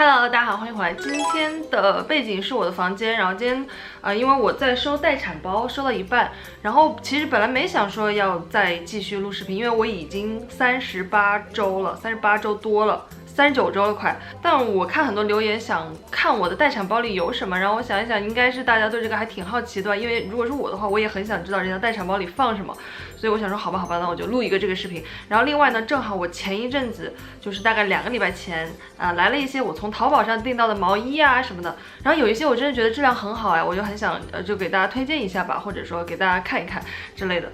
Hello， 大家好，欢迎回来。今天的背景是我的房间，然后今天因为我在收待产包，收到一半，然后其实本来没想说要再继续录视频，因为我已经38周了，38周多了。39周了快，但我看很多留言想看我的待产包里有什么，然后我想一想，应该是大家对这个还挺好奇的，因为如果是我的话，我也很想知道人家待产包里放什么，所以我想说好吧，那我就录一个这个视频。然后另外呢，正好我前一阵子就是大概2个礼拜前来了一些我从淘宝上订到的毛衣啊什么的，然后有一些我真的觉得质量很好哎，我就很想就给大家推荐一下吧，或者说给大家看一看之类的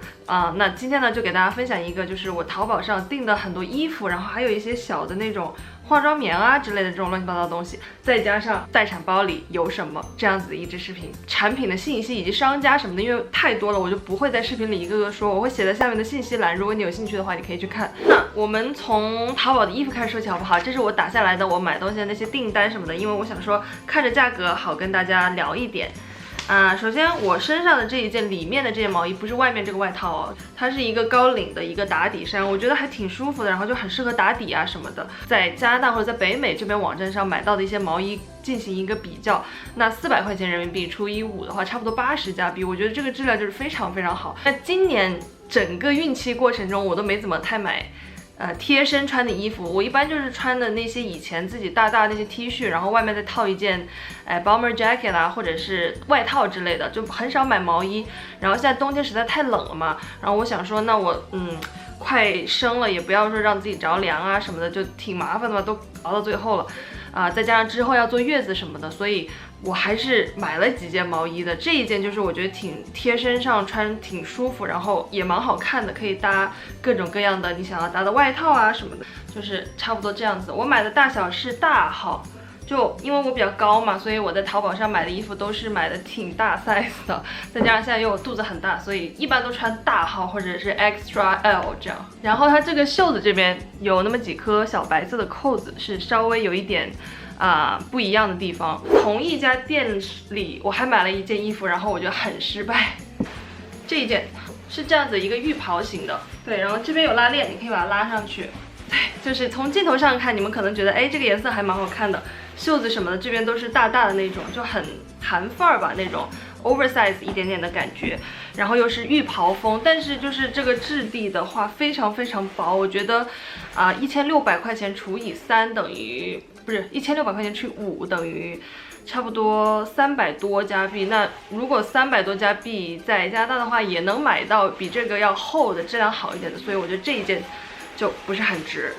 那今天呢就给大家分享一个，就是我淘宝上订的很多衣服，然后还有一些小的那种化妆棉啊之类的这种乱七八糟的东西，再加上待产包里有什么这样子的一支视频，产品的信息以及商家什么的，因为太多了，我就不会在视频里一个个说，我会写在下面的信息栏，如果你有兴趣的话，你可以去看。那我们从淘宝的衣服开始说起好不好？这是我打下来的我买东西的那些订单什么的，因为我想说看着价格好跟大家聊一点。首先我身上的这一件里面的这件毛衣不是外面这个外套哦，它是一个高领的一个打底衫，我觉得还挺舒服的，然后就很适合打底啊什么的。在加拿大或者在北美这边网站上买到的一些毛衣进行一个比较，那400块钱人民币除以5的话，差不多80加币，我觉得这个质量就是非常非常好。那今年整个孕期过程中，我都没怎么太买贴身穿的衣服，我一般就是穿的那些以前自己大那些 T 恤，然后外面再套一件bomber jacket 啦，或者是外套之类的，就很少买毛衣。然后现在冬天实在太冷了嘛，然后我想说，那我快生了，也不要说让自己着凉啊什么的，就挺麻烦的嘛，都熬到最后了再加上之后要坐月子什么的，所以我还是买了几件毛衣的。这一件就是我觉得挺贴身上穿，挺舒服，然后也蛮好看的，可以搭各种各样的你想要搭的外套啊什么的，就是差不多这样子。我买的大小是大号，就因为我比较高嘛，所以我在淘宝上买的衣服都是买的挺大 size 的，再加上现在又有肚子很大，所以一般都穿大号或者是 extra L 这样。然后它这个袖子这边有那么几颗小白色的扣子，是稍微有一点不一样的地方。同一家店里我还买了一件衣服，然后我觉得很失败。这一件是这样子一个浴袍型的，对，然后这边有拉链，你可以把它拉上去。对，就是从镜头上看，你们可能觉得，哎，这个颜色还蛮好看的，袖子什么的这边都是大的那种，就很韩范儿吧，那种 oversize 一点点的感觉，然后又是浴袍风，但是就是这个质地的话非常非常薄，我觉得1600块钱除以3等于不是1600块钱除以5等于差不多300多加币。那如果300多加币在加拿大的话，也能买到比这个要厚的、质量好一点的，所以我觉得这一件就不是很值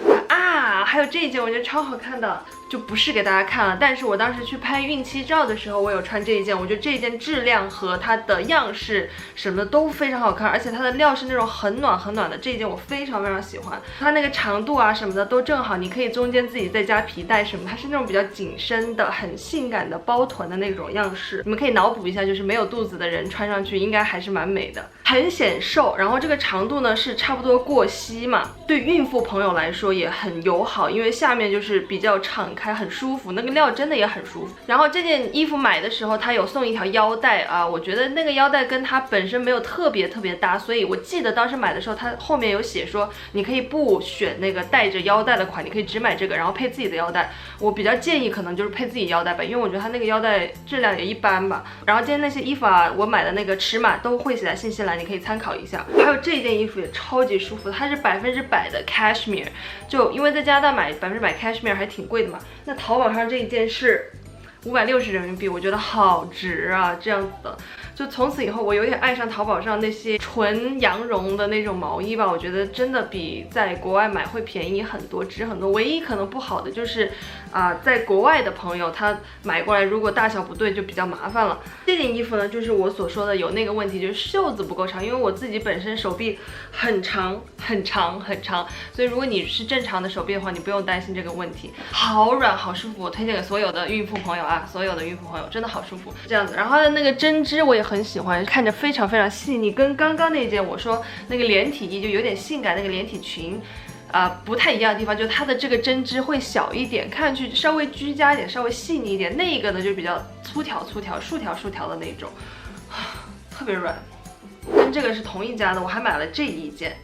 还有这一件我觉得超好看的，就不是给大家看了，但是我当时去拍孕期照的时候，我有穿这一件，我觉得这一件质量和它的样式什么的都非常好看，而且它的料是那种很暖的，这一件我非常非常喜欢，它那个长度啊什么的都正好，你可以中间自己再加皮带什么，它是那种比较紧身的、很性感的包臀的那种样式，你们可以脑补一下，就是没有肚子的人穿上去应该还是蛮美的，很显瘦，然后这个长度呢是差不多过膝嘛，对孕妇朋友来说也很友好，因为下面就是比较敞开，很舒服，那个料真的也很舒服。然后这件衣服买的时候，它有送一条腰带我觉得那个腰带跟它本身没有特别搭，所以我记得当时买的时候，它后面有写说你可以不选那个带着腰带的款，你可以只买这个，然后配自己的腰带。我比较建议可能就是配自己腰带吧，因为我觉得它那个腰带质量也一般吧。然后今天那些衣服我买的那个尺码都会写在信息栏，你可以参考一下。还有这件衣服也超级舒服，它是100%的 cashmere， 就因为在加拿大买100% cashmere 还挺贵的嘛，那淘宝上这一件是560人民币，我觉得好值啊，这样子的。就从此以后我有点爱上淘宝上那些纯羊绒的那种毛衣吧，我觉得真的比在国外买会便宜很多，值很多。唯一可能不好的就是在国外的朋友他买过来如果大小不对就比较麻烦了。这件衣服呢，就是我所说的有那个问题，就是袖子不够长，因为我自己本身手臂很长，所以如果你是正常的手臂的话，你不用担心这个问题。好软好舒服，我推荐给所有的孕妇朋友所有的孕妇朋友真的好舒服，这样子。然后它的那个针织我也很喜欢，看着非常非常细腻，跟刚刚那件我说那个连体衣就有点性感那个连体裙不太一样的地方，就是它的这个针织会小一点，看上去稍微居家一点，稍微细腻一点。那一个呢就比较粗条、竖条的那种，特别软。跟这个是同一家的，我还买了这一件。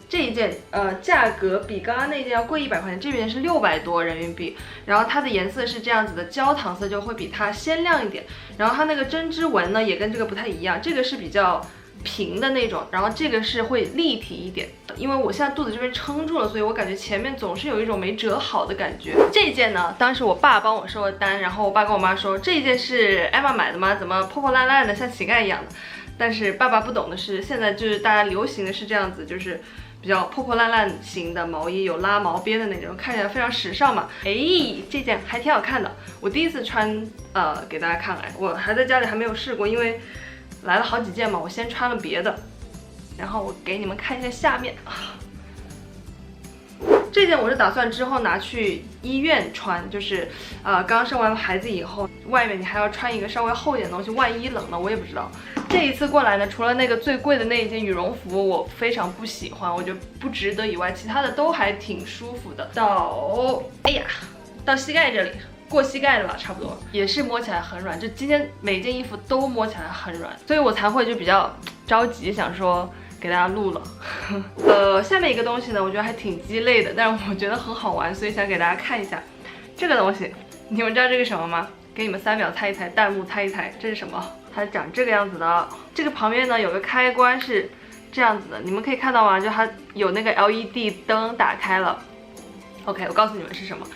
这一件价格比刚刚那件要贵100块钱，这件是600多人民币。然后它的颜色是这样子的，焦糖色就会比它鲜亮一点。然后它那个针织纹呢也跟这个不太一样，这个是比较平的那种，然后这个是会立体一点。因为我现在肚子这边撑住了，所以我感觉前面总是有一种没折好的感觉。这件呢，当时我爸帮我收的单，然后我爸跟我妈说这一件是艾玛买的吗？怎么破破烂烂的，像乞丐一样的？但是爸爸不懂的是，现在就是大家流行的是这样子，就是比较破破烂烂型的毛衣，有拉毛边的那种，看起来非常时尚嘛。哎，这件还挺好看的，我第一次穿，给大家看哎，我还在家里还没有试过，因为来了好几件嘛，我先穿了别的，然后我给你们看一下下面。这件我是打算之后拿去医院穿，就是刚生完孩子以后，外面你还要穿一个稍微厚一点的东西，万一冷了我也不知道。这一次过来呢，除了那个最贵的那一件羽绒服我非常不喜欢，我觉得不值得以外，其他的都还挺舒服的。哎呀，到膝盖这里，过膝盖了吧，差不多，也是摸起来很软。就今天每件衣服都摸起来很软，所以我才会就比较着急，想说给大家录了。下面一个东西呢，我觉得还挺鸡肋的，但是我觉得很好玩，所以想给大家看一下这个东西。你们知道这个什么吗？给你们3秒猜一猜，弹幕猜一猜，这是什么？它长这个样子的。这个旁边呢有个开关是这样子的，你们可以看到吗？就它有那个 LED 灯打开了。OK， 我告诉你们是什么。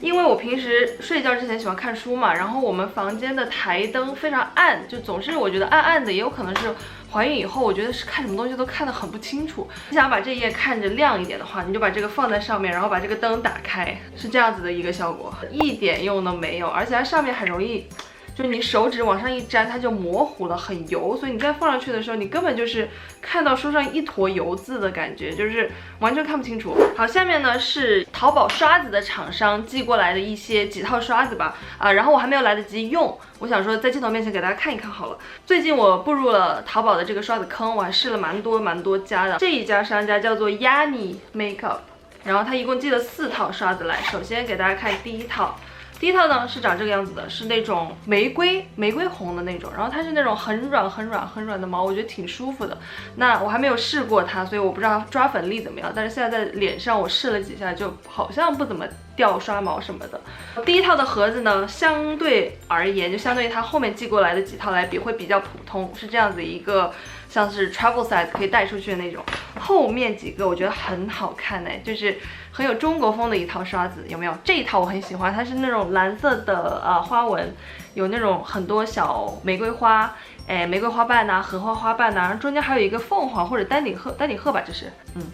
因为我平时睡觉之前喜欢看书嘛，然后我们房间的台灯非常暗，就总是我觉得暗暗的，也有可能是怀孕以后，我觉得是看什么东西都看得很不清楚。你想把这页看着亮一点的话，你就把这个放在上面，然后把这个灯打开，是这样子的一个效果，一点用都没有，而且它上面很容易，就是你手指往上一沾，它就模糊了，很油，所以你再放上去的时候，你根本就是看到书上一坨油渍的感觉，就是完全看不清楚。好，下面呢是淘宝刷子的厂商寄过来的几套刷子吧，然后我还没有来得及用，我想说在镜头面前给大家看一看好了。最近我步入了淘宝的这个刷子坑，我还试了蛮多家的。这一家商家叫做 Yani Makeup， 然后它一共寄了4套刷子来。首先给大家看第一套。第一套呢是长这个样子的，是那种玫瑰红的那种，然后它是那种很软的毛，我觉得挺舒服的。那我还没有试过它，所以我不知道它抓粉力怎么样，但是现在在脸上我试了几下，就好像不怎么掉刷毛什么的。第一套的盒子呢，相对而言，就相对于它后面寄过来的几套来比，会比较普通，是这样子一个像是 travel size 可以带出去的那种。后面几个我觉得很好看哎，就是很有中国风的一套刷子，有没有？这一套我很喜欢，它是那种蓝色的花纹，有那种很多小玫瑰花，玫瑰花瓣呐、荷花花瓣呐，然后中间还有一个凤凰或者丹顶鹤吧，这是，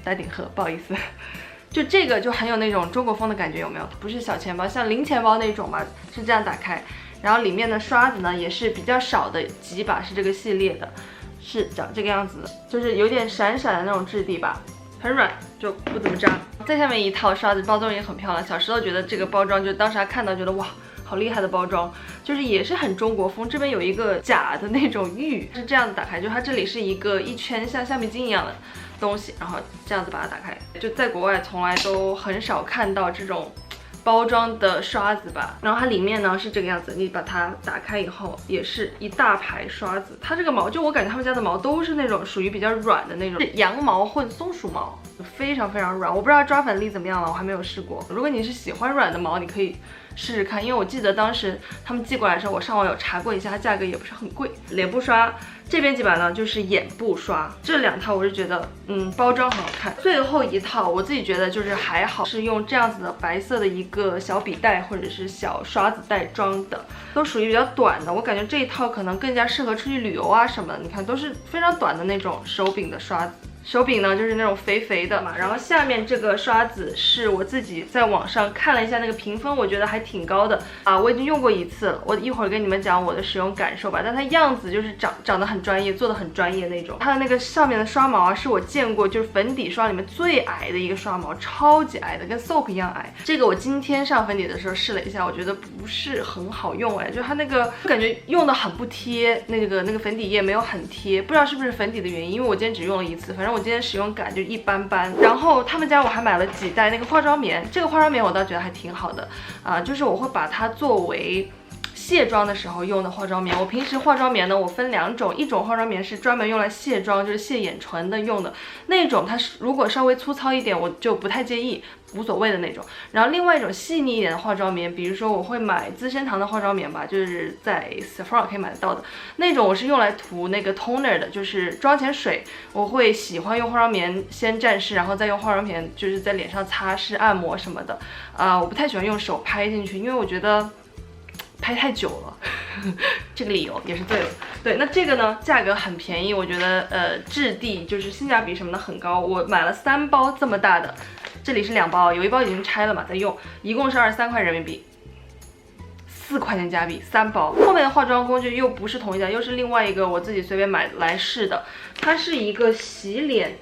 丹顶鹤，不好意思。就这个就很有那种中国风的感觉，有没有？不是小钱包，像零钱包那种吧，是这样打开，然后里面的刷子呢也是比较少的几把，是这个系列的。是长这个样子的，就是有点闪闪的那种质地吧，很软，就不怎么扎。再下面一套刷子，包装也很漂亮。小石头觉得这个包装，就当时他看到觉得哇，好厉害的包装，就是也是很中国风。这边有一个假的那种玉，是这样子打开，就它这里是一圈像橡皮筋一样的东西，然后这样子把它打开。就在国外从来都很少看到这种包装的刷子吧，然后它里面呢是这个样子，你把它打开以后也是一大排刷子。它这个毛，就我感觉他们家的毛都是那种属于比较软的那种，是羊毛混松鼠毛，非常软。我不知道抓粉力怎么样了，我还没有试过。如果你是喜欢软的毛，你可以试试看，因为我记得当时他们寄过来的时候，我上网有查过一下，它价格也不是很贵。脸部刷这边几把呢就是眼部刷，这2套我是觉得包装很好看。最后一套我自己觉得就是还好，是用这样子的白色的一个小笔袋或者是小刷子袋装的，都属于比较短的。我感觉这一套可能更加适合出去旅游啊什么的，你看都是非常短的那种手柄的刷子。手柄呢就是那种肥的嘛，然后下面这个刷子是我自己在网上看了一下那个评分，我觉得还挺高的啊，我已经用过1次了，我一会儿跟你们讲我的使用感受吧。但它样子就是长得很专业，做的很专业那种。它的那个上面的刷毛啊，是我见过就是粉底刷里面最矮的一个刷毛，超级矮的，跟 soap 一样矮。这个我今天上粉底的时候试了一下，我觉得不是很好用哎，就它那个感觉用的很不贴，那个粉底液没有很贴，不知道是不是粉底的原因，因为我今天只用了1次，反正我今天使用感就一般般。然后他们家我还买了几袋那个化妆棉，这个化妆棉我倒觉得还挺好的就是我会把它作为卸妆的时候用的化妆棉。我平时化妆棉呢，我分2种，一种化妆棉是专门用来卸妆，就是卸眼唇的用的那种，它是如果稍微粗糙一点，我就不太介意，无所谓的那种。然后另外一种细腻一点的化妆棉，比如说我会买资生堂的化妆棉吧，就是在 Sephora 可以买得到的那种，我是用来涂那个 toner 的，就是妆前水，我会喜欢用化妆棉先蘸湿，然后再用化妆棉就是在脸上擦拭、按摩什么的。我不太喜欢用手拍进去，因为我觉得拍太久了，这个理由也是对的。对，那这个呢，价格很便宜，我觉得质地就是性价比什么的很高。我买了3包这么大的，这里是2包，有1包已经拆了嘛，在用，一共是23块人民币，4块钱加币，3包。后面的化妆工具又不是同一家，又是另外一个我自己随便买来试的，它是一个洗脸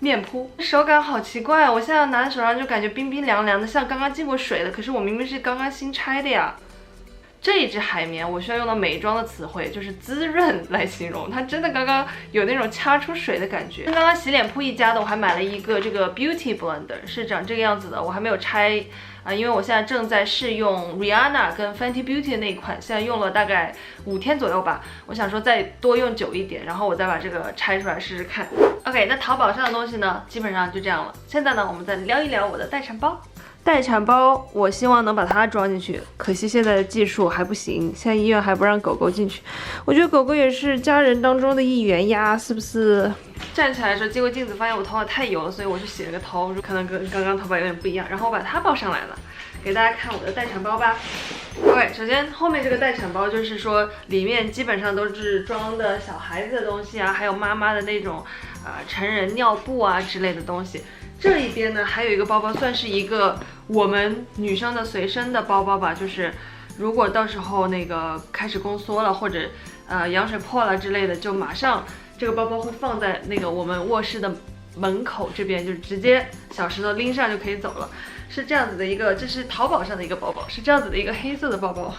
面扑，手感好奇怪啊！我现在拿在手上就感觉冰冰凉凉的，像刚刚进过水的，可是我明明是刚刚新拆的呀。这一支海绵，我需要用到美妆的词汇，就是滋润来形容。它真的刚刚有那种掐出水的感觉。刚刚洗脸铺一家的，我还买了一个这个 Beauty Blender， 是长这个样子的，我还没有拆因为我现在正在试用 Rihanna 跟 Fenty Beauty 的那一款，现在用了大概5天左右吧。我想说再多用久一点，然后我再把这个拆出来试试看。OK， 那淘宝上的东西呢，基本上就这样了。现在呢，我们再聊一聊我的待产包。待产包，我希望能把它装进去，可惜现在的技术还不行，现在医院还不让狗狗进去。我觉得狗狗也是家人当中的一员呀，是不是？站起来的时候接过镜子，发现我头发太油了，所以我去洗了个头，可能跟刚刚头发有点不一样。然后我把它抱上来了，给大家看我的待产包吧。OK， 首先后面这个待产包就是说里面基本上都是装的小孩子的东西啊，还有妈妈的那种成人尿布啊之类的东西。这一边呢还有一个包包，算是一个我们女生的随身的包包吧，就是如果到时候那个开始宫缩了，或者羊水破了之类的，就马上这个包包会放在那个我们卧室的门口这边，就是直接小石头拎上就可以走了。是这样子的一个，这是淘宝上的一个包包，是这样子的一个黑色的包包，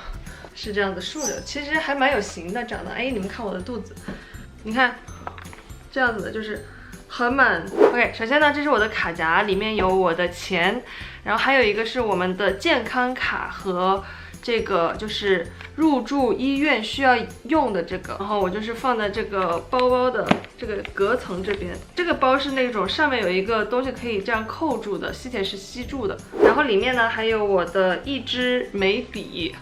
是这样的竖着，其实还蛮有型的，长得哎，你们看我的肚子，你看这样子的，就是很满。OK， 首先呢，这是我的卡夹，里面有我的钱，然后还有一个是我们的健康卡和这个就是入住医院需要用的这个，然后我就是放在这个包包的这个隔层这边。这个包是那种上面有一个东西可以这样扣住的，吸铁石吸住的。然后里面呢还有我的一支眉笔。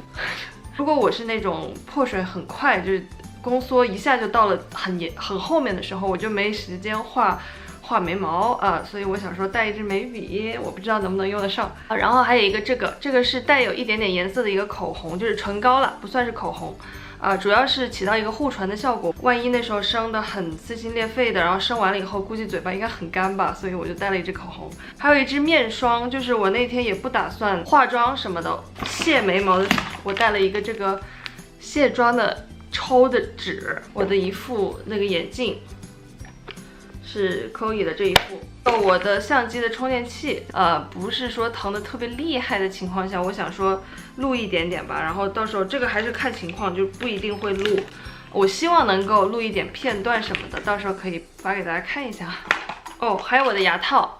如果我是那种破水很快，就是宫缩一下就到了很后面的时候，我就没时间画眉毛啊，所以我想说带一支眉笔，我不知道能不能用得上啊。然后还有一个这个是带有一点点颜色的一个口红，就是唇膏了，不算是口红主要是起到一个护唇的效果。万一那时候生的很撕心裂肺的，然后生完了以后估计嘴巴应该很干吧，所以我就带了一支口红。还有一支面霜，就是我那天也不打算化妆什么的，卸眉毛的，我带了一个这个卸妆的抽的纸，我的一副那个眼镜是 Chloe 的这一副，我的相机的充电器，不是说疼的特别厉害的情况下，我想说录一点点吧，然后到时候这个还是看情况，就不一定会录，我希望能够录一点片段什么的，到时候可以发给大家看一下。哦，还有我的牙套。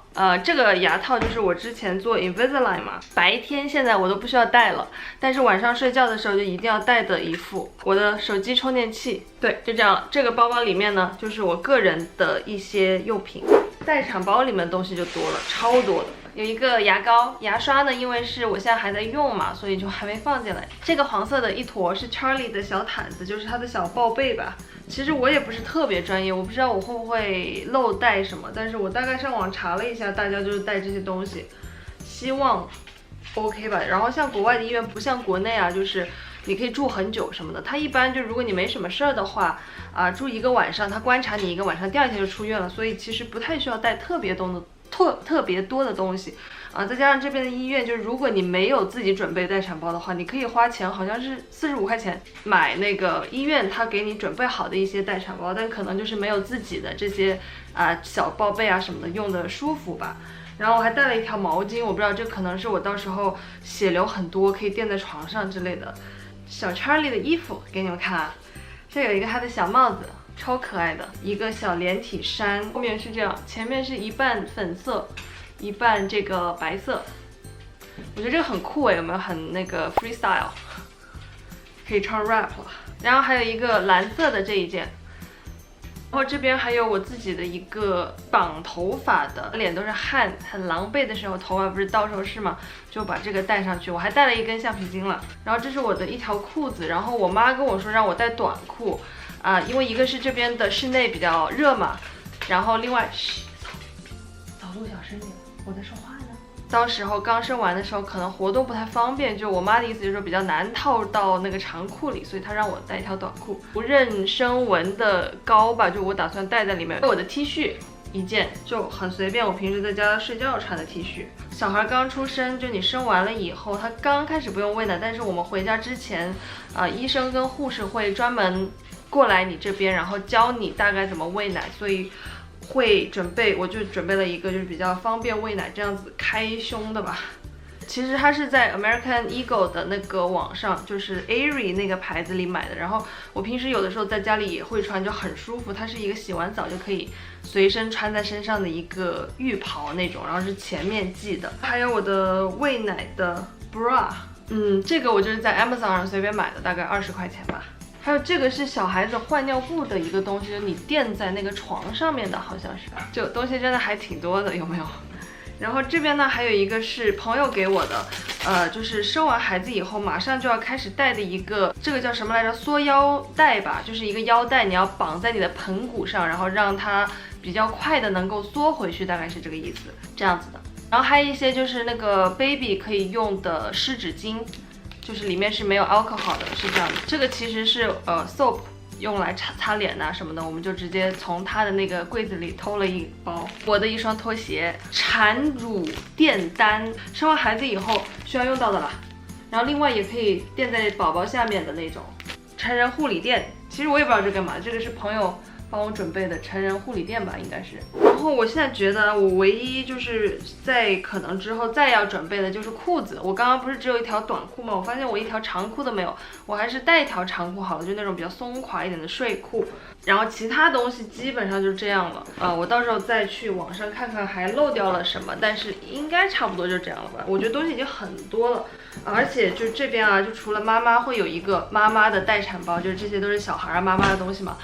这个牙套就是我之前做 Invisalign 嘛，白天现在我都不需要戴了，但是晚上睡觉的时候就一定要戴的一副。我的手机充电器，对，就这样了。这个包包里面呢，就是我个人的一些用品。待产包里面东西就多了，超多的。有一个牙膏，牙刷呢，因为是我现在还在用嘛，所以就还没放进来。这个黄色的一坨是 Charlie 的小毯子，就是他的小报备吧。其实我也不是特别专业，我不知道我会不会漏带什么，但是我大概上网查了一下，大家就是带这些东西，希望 OK 吧。然后像国外的医院不像国内啊，就是你可以住很久什么的，他一般就如果你没什么事儿的话，住1个晚上，他观察你1个晚上，第2天就出院了，所以其实不太需要带特别多的东西再加上这边的医院，就是如果你没有自己准备待产包的话，你可以花钱，好像是45块钱买那个医院他给你准备好的一些待产包，但可能就是没有自己的这些小报备什么的用的舒服吧。然后我还带了一条毛巾，我不知道这可能是我到时候血流很多可以垫在床上之类的。小 Charlie 的衣服给你们看啊，这有一个他的小帽子，超可爱的一个小连体衫，后面是这样，前面是一半粉色一半这个白色，我觉得这个很酷有没有很那个 freestyle。可以唱 rap 了。然后还有一个蓝色的这一件。然后这边还有我自己的一个绑头发的，脸都是汗，很狼狈的时候，头发不是到处是嘛，就把这个戴上去。我还带了一根橡皮筋了。然后这是我的一条裤子，然后我妈跟我说让我带短裤，因为一个是这边的室内比较热嘛，然后另外，走路小声点，我在说话呢。到时候刚生完的时候，可能活动不太方便，就我妈的意思就是说比较难套到那个长裤里，所以她让我带一条短裤，不妊娠纹的高吧，就我打算带在里面。我的 T 恤一件就很随便，我平时在家睡觉穿的 T 恤。小孩刚出生，就你生完了以后，他刚开始不用喂奶，但是我们回家之前，医生跟护士会专门过来你这边，然后教你大概怎么喂奶，所以。我就准备了一个就是比较方便喂奶这样子开胸的吧。其实它是在 American Eagle 的那个网上，就是 Aerie 那个牌子里买的。然后我平时有的时候在家里也会穿，就很舒服。它是一个洗完澡就可以随身穿在身上的一个浴袍那种，然后是前面系的。还有我的喂奶的 bra， 这个我就是在 Amazon 上随便买的，大概20块钱吧。还有这个是小孩子换尿布的一个东西，就是你垫在那个床上面的，好像是。就东西真的还挺多的，有没有？然后这边呢还有一个是朋友给我的，就是生完孩子以后马上就要开始戴的一个，这个叫什么来着？缩腰带吧，就是一个腰带，你要绑在你的盆骨上，然后让它比较快的能够缩回去，大概是这个意思，这样子的。然后还有一些就是那个 baby 可以用的湿纸巾。就是里面是没有 alcohol 的，是这样的。这个其实是soap 用来擦脸呐什么的，我们就直接从他的那个柜子里偷了一包。我的一双拖鞋，产乳垫单，生完孩子以后需要用到的啦。然后另外也可以垫在宝宝下面的那种成人护理垫，其实我也不知道这干嘛，这个是朋友帮我准备的成人护理垫吧，应该是。然后我现在觉得我唯一就是在可能之后再要准备的就是裤子。我刚刚不是只有一条短裤吗？我发现我一条长裤都没有，我还是带一条长裤好了，就那种比较松垮一点的睡裤。然后其他东西基本上就这样了。我到时候再去网上看看还漏掉了什么，但是应该差不多就这样了吧。我觉得东西已经很多了，而且就这边就除了妈妈会有一个妈妈的待产包，就是这些都是小孩妈妈的东西嘛。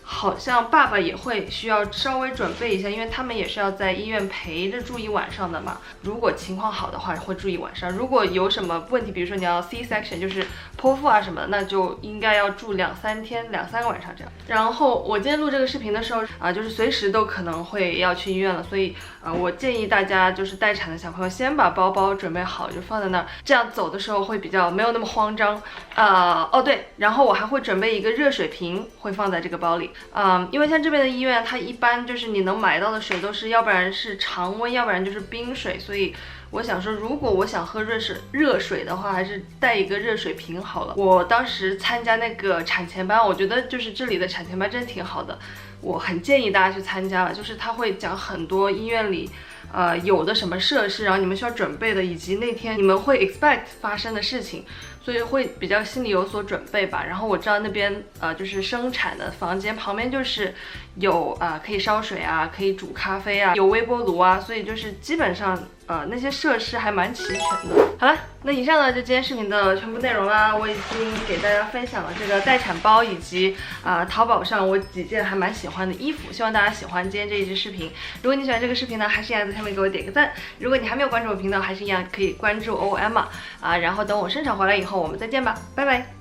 好像爸爸也会需要稍微准备一下，因为他们也是要在医院陪着住一晚上的嘛。如果情况好的话，会住一晚上；如果有什么问题，比如说你要 C-section， 就是剖腹什么的，那就应该要住2-3天，2-3个晚上这样。然后我今天录这个视频的时候就是随时都可能会要去医院了，所以我建议大家就是待产的小朋友先把包包准备好，就放在那儿，这样走的时候会比较没有那么慌张。对，然后我还会准备一个热水瓶，会放在这个包里。因为像这边的医院，它一般就是你能买到的水都是，要不然是常温，要不然就是冰水，所以我想说，如果我想喝热水的话，还是带一个热水瓶好了。我当时参加那个产前班，我觉得就是这里的产前班真的挺好的，我很建议大家去参加了。就是他会讲很多医院里有的什么设施，然后你们需要准备的，以及那天你们会 expect 发生的事情。所以会比较心里有所准备吧。然后我知道那边就是生产的房间旁边就是有可以烧水可以煮咖啡有微波炉所以就是基本上那些设施还蛮齐全的。好了，那以上呢就今天视频的全部内容啦。我已经给大家分享了这个待产包，以及淘宝上我几件还蛮喜欢的衣服，希望大家喜欢今天这一支视频。如果你喜欢这个视频呢，还是一样在下面给我点个赞。如果你还没有关注我频道，还是一样可以关注OM然后等我生产回来以后我们再见吧，拜拜。